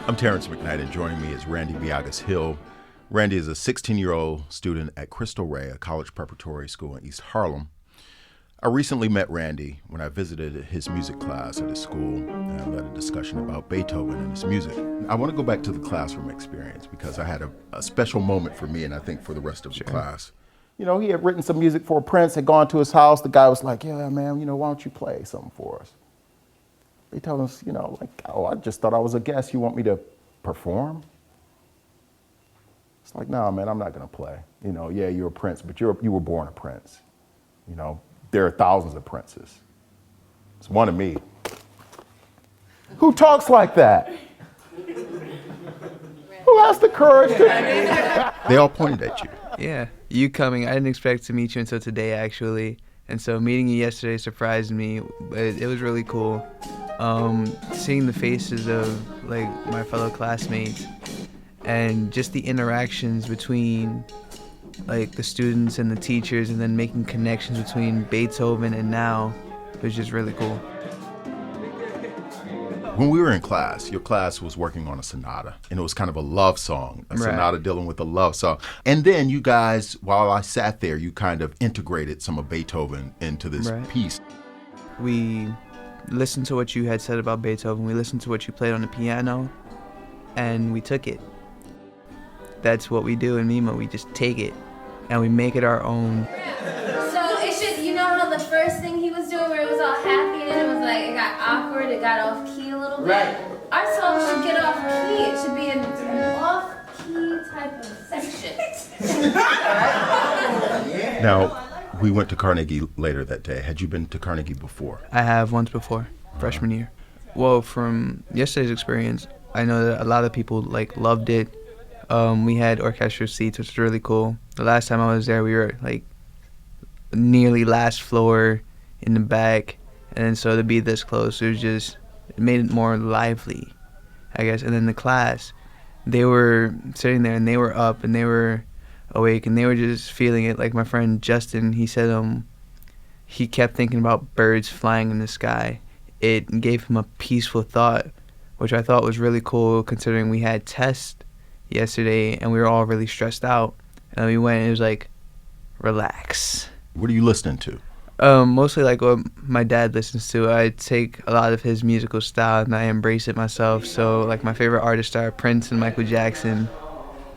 I'm Terrence McKnight, and joining me is Randy Biagas Hill. Randy is a 16-year-old student at Cristo Rey, a college preparatory school in East Harlem. I recently met Randy when I visited his music class at his school and led a discussion about Beethoven and his music. I want to go back to the classroom experience because I had a special moment for me and I think for the rest of the class. You know, he had written some music for Prince, had gone to his house. The guy was like, yeah, man, why don't you play something for us? Beethoven's, I just thought I was a guest. You want me to perform? It's like, no, man, I'm not going to play. Yeah, you're a prince, but you were born a prince. There are thousands of princes. It's one of me. Who talks like that? Who has the courage to... They all pointed at you. Yeah, you coming, I didn't expect to meet you until today, actually. And so meeting you yesterday surprised me. It was really cool. Seeing the faces of my fellow classmates and just the interactions between the students and the teachers, and then making connections between Beethoven and now was just really cool. When we were in class, your class was working on a sonata, and it was kind of a love song, sonata dealing with a love song. And then you guys, while I sat there, you kind of integrated some of Beethoven into this piece. We listened to what you had said about Beethoven. We listened to what you played on the piano, and we took it. That's what we do in Mimo. We just take it, and we make it our own. So it should, how the first thing he was doing where it was all happy and then it was it got awkward, it got off key a little bit? Right. Our song should get off key. It should be an off key type of section. Now, we went to Carnegie later that day. Had you been to Carnegie before? I have once before, freshman year. Well, from yesterday's experience, I know that a lot of people loved it. We had orchestral seats, which was really cool. The last time I was there, we were nearly last floor in the back, and so to be this close, it made it more lively, I guess. And then the class, they were sitting there and they were up and they were awake and they were just feeling it. Like my friend Justin, he said he kept thinking about birds flying in the sky. It gave him a peaceful thought, which I thought was really cool considering we had tests yesterday and we were all really stressed out, and we went and it was relax. What are you listening to? Mostly what my dad listens to. I take a lot of his musical style and I embrace it myself. So my favorite artists are Prince and Michael Jackson.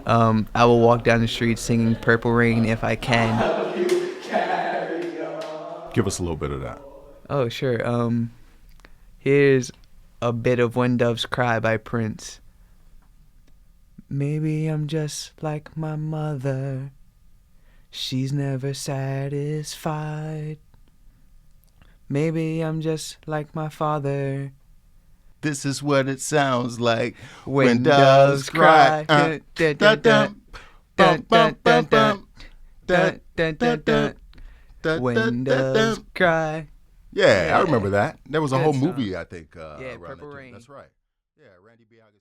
I will walk down the street singing Purple Rain if I can. Give us a little bit of that. Oh, sure. Here's a bit of When Doves Cry by Prince. Maybe I'm just like my mother. She's never satisfied. Maybe I'm just like my father. This is what it sounds like when doves cry. When doves cry. Yeah, I remember that. There was a whole movie, I think. Purple Rain. That's right. Yeah, Randy Biagas.